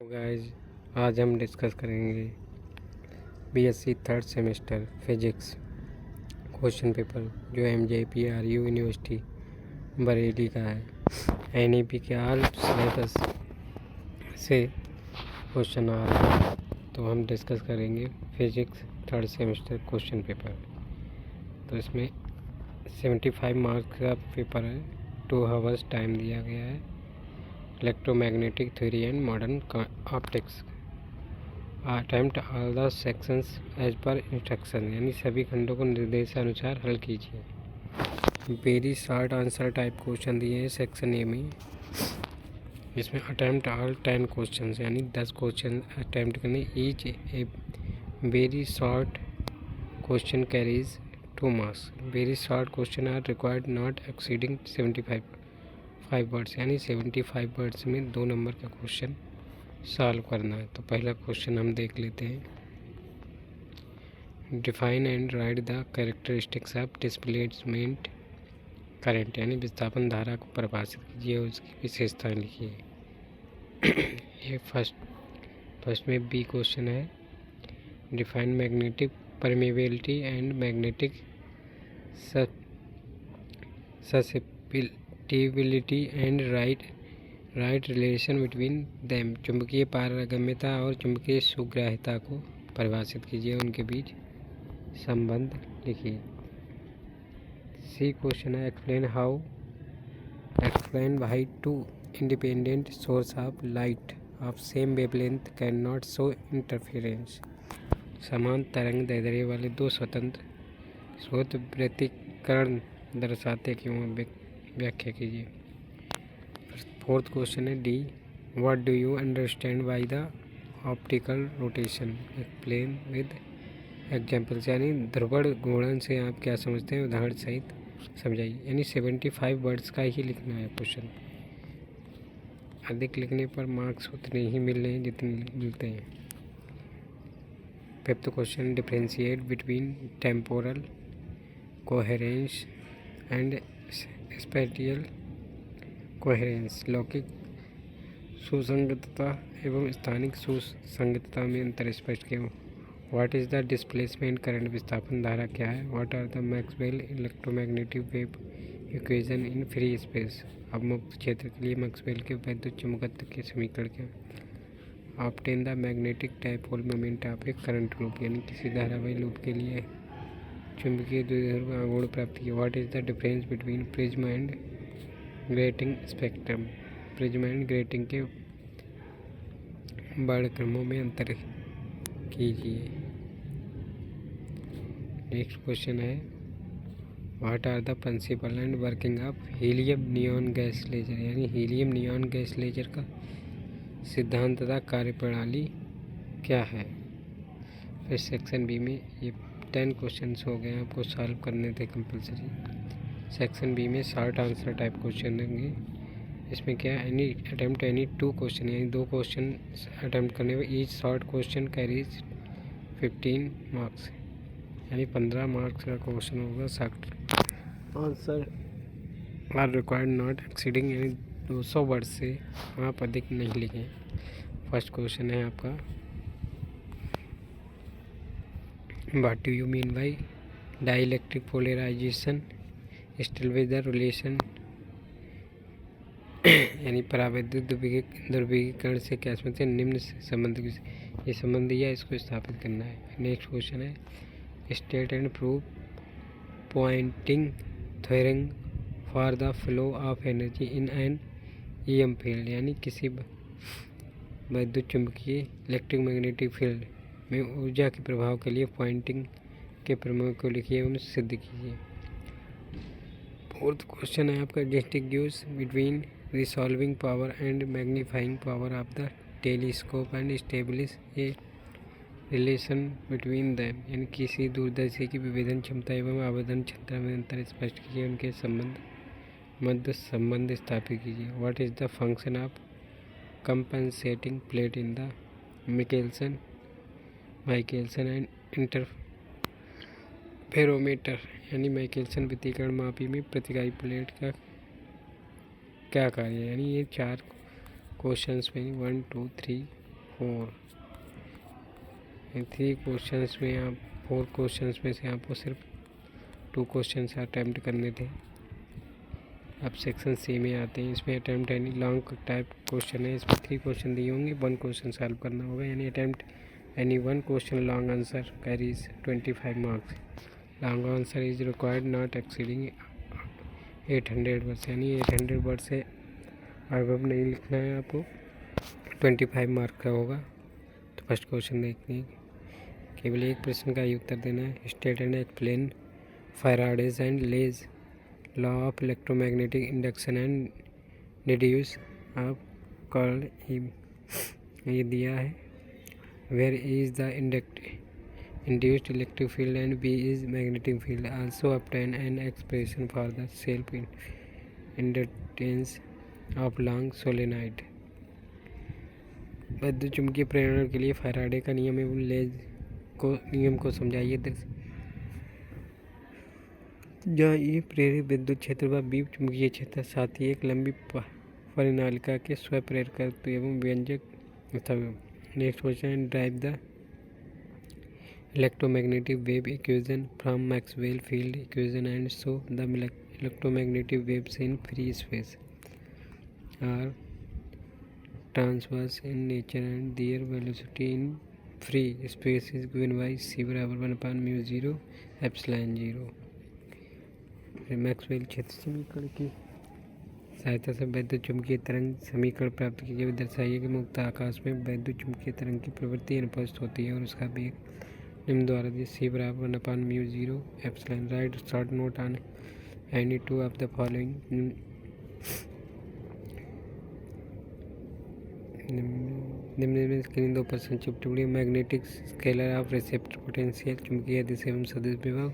तो गाइज आज हम डिस्कस करेंगे BSc third semester physics question paper जो MJPRU यूनिवर्सिटी बरेली का है। NEP के ऑल सिलेबस से क्वेश्चन आ रहा है, तो हम डिस्कस करेंगे physics third semester question paper. तो इसमें 75 मार्क्स का पेपर है, 2 आवर्स टाइम दिया गया है। Electromagnetic theory and modern optics. Attempt all the sections as per instruction, यानी सभी खंडों को निर्देशानुसार हल कीजिए। Very short answer type question दिए हैं सेक्शन ए में। इसमें अटेम्प्ट ऑल 10 क्वेश्चन, यानी 10 क्वेश्चन अटेम्प्ट करने। Each a very short question carries 2 marks. Very short question are required not exceeding 75 words, यानी 75 वर्ड्स में 2 नंबर का क्वेश्चन सॉल्व करना है। तो पहला क्वेश्चन हम देख लेते हैं। Define and right the characteristics of displacement current, यानी विस्थापन धारा को परिभाषित कीजिए और उसकी विशेषताएं लिखिए। ये फर्स्ट में बी क्वेश्चन है। Define magnetic permeability and magnetic susceptibility and right relation between them, चुंबकीय पारगम्यता और चुंबकीय सुग्राह्यता को परिभाषित कीजिए, उनके बीच संबंध लिखिए। सी क्वेश्चन है। Explain why 2 independent source of light of same wavelength can not show interference. समान तरंग दैर्ध्य वाले 2 स्वतंत्र स्रोत व्यतिकरण दर्शाते क्यों, व्याख्या कीजिए। फोर्थ क्वेश्चन है D. What do you understand by the optical rotation, explain with examples, यानी ध्रुवण घूर्णन से आप क्या समझते हैं, उदाहरण सहित समझाइए। यानी 75 वर्ड्स का ही लिखना है क्वेश्चन। अधिक लिखने पर मार्क्स उतने ही मिल रहे हैं जितने मिलते हैं। Fifth question. Differentiate between temporal coherence and spatial coherence, लौकिक सुसंगतता एवं स्थानिक सुसंगतता में अंतर स्पष्ट किया। What is the displacement current, विस्थापन धारा क्या है। What are the Maxwell electromagnetic wave equation in free space, अब मुक्त क्षेत्र के लिए मैक्सवेल के वैद्युत चुंबकत्व के समीकरण क्या। Obtain the magnetic dipole moment of A current loop, यानी किसी धारावाही लूप के लिए चुंबकीय द्विध्रुव आघूर्ण प्राप्त किया। What is the difference between prism and grating spectrum, prism and grating के वर्णक्रमों में अंतर कीजिए। नेक्स्ट क्वेश्चन है। What are the principle and working of helium neon gas laser, यानी हीलियम नियॉन गैस लेजर का सिद्धांत तथा कार्यप्रणाली क्या है। फिर सेक्शन बी में ये 10 क्वेश्चन हो गए, आपको सॉल्व करने थे कंपलसरी। सेक्शन बी में शॉर्ट आंसर टाइप क्वेश्चन देंगे। इसमें क्या है, एनी 2 क्वेश्चन, यानी 2 क्वेश्चन अटैम्प्ट करने में each short question carries 15 marks, यानी 15 मार्क्स का क्वेश्चन होगा। Short answer are required not exceeding, यानी 200 वर्ड से आप अधिक नहीं लिखें। फर्स्ट क्वेश्चन है आपका, what do you mean by dielectric polarisation, still with the relation, यानी परावैद्युत ध्रुवीकरण से क्या समझते हैं, निम्न संबंध, ये संबंध दिया, इसको स्थापित करना है। नेक्स्ट क्वेश्चन है। State and prove Poynting theorem for the flow of energy in an EM field, यानी किसी वैद्युत चुंबकीय इलेक्ट्रिक मैग्नेटिक फील्ड में ऊर्जा के प्रभाव के लिए पॉइंटिंग के प्रमेय को लिखिए एवं सिद्ध कीजिए। फोर्थ क्वेश्चन है आपका। Distinguish between resolving power and magnifying power of the telescope and establish a relation between them, यानी किसी दूरदर्शी की विभेदन क्षमता एवं आवेदन क्षमता में अंतर स्पष्ट कीजिए, उनके मध्य संबंध स्थापित कीजिए। What is the function of compensating plate in the Michelson and interferometer, यानी माइकलसन व्यतिकरण मापी में प्रतिकाई प्लेट का क्या कार्य है। यानी ये 4 क्वेश्चंस में 1 2 3 4। 3 क्वेश्चंस में आप 4 क्वेश्चंस में से आपको सिर्फ 2 क्वेश्चंस अटैम्प्ट करने थे। अब सेक्शन सी में आते हैं। इसमें attempt any long type question है। इसमें 3 क्वेश्चन दिए होंगे, 1 क्वेश्चन सॉल्व करना होगा, यानी attempt any 1 question long answer carries 25 marks. Long answer is required not exceeding 800 words, यानी 800 वर्ड से अब नहीं लिखना है आपको, 25 मार्क का होगा। तो फर्स्ट क्वेश्चन देखते हैं। केवल एक प्रश्न का ही उत्तर देना है। State and explain Faraday's and Lenz's law of electromagnetic induction and deduce of curl. ये दिया है। Where is the induced electric field and B is magnetic field. Also obtain an expression for the self inductance of long solenoid. विद्युत चुंबकीय प्रेरण के लिए Faraday का नियम एवं लेज को नियम को समझाइए। जहाँ E प्रेरित विद्युत क्षेत्र व B चुंबकीय क्षेत्र साथ ही एक लंबी परिनालिका के स्वप्रेरक एवं व्यंजक। Next question, drive the electromagnetic wave equation from Maxwell field equation and show the electromagnetic waves in free space are transverse in nature and their velocity in free space is given by c बराबर 1/μ0 epsilon 0। Maxwell क्षेत्र समीकरण की सहायता से वैद्युत चुंबकीय तरंग समीकरण प्राप्त कीजिए। दर्शाइए कि मुक्त आकाश में वैद्युत चुंबकीय तरंग की प्रवृत्ति अनुपस्थित होती है और उसका वेग निम्न द्वारा दिए c बराबर 1/μ0 epsilon. Write short note on any 2 of the following. निम्न में किन 2 पर संक्षिप्त टिप्पणी। Magnetic scalar of receptor potential चुंबकीय दिशा एवं सदिश विभव।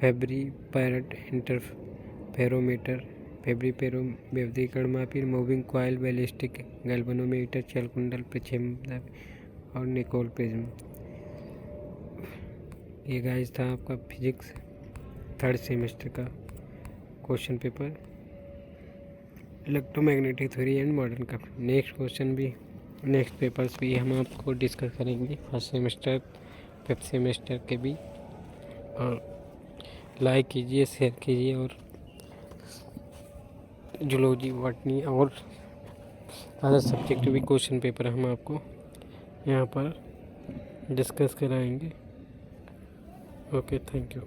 फेब्री पैरट इंटरफेरोमीटर। फेब्री पेरो व्यवधीकरण मापी। मूविंग कॉइल बैलिस्टिक गैल्वेनोमीटर चल कुंडल प्रक्षेपण और निकोल प्रिज्म। ये गाइस था आपका फिजिक्स 3rd सेमेस्टर का question paper, electromagnetic theory and modern का। नेक्स्ट क्वेश्चन भी, नेक्स्ट पेपर्स भी हम आपको डिस्कस करेंगे 1st सेमेस्टर 5th सेमेस्टर के भी। और लाइक कीजिए, शेयर कीजिए और जूलॉजी, बॉटनी और अदर सब्जेक्ट भी क्वेश्चन पेपर हम आपको यहाँ पर डिस्कस कराएंगे। Okay, thank you.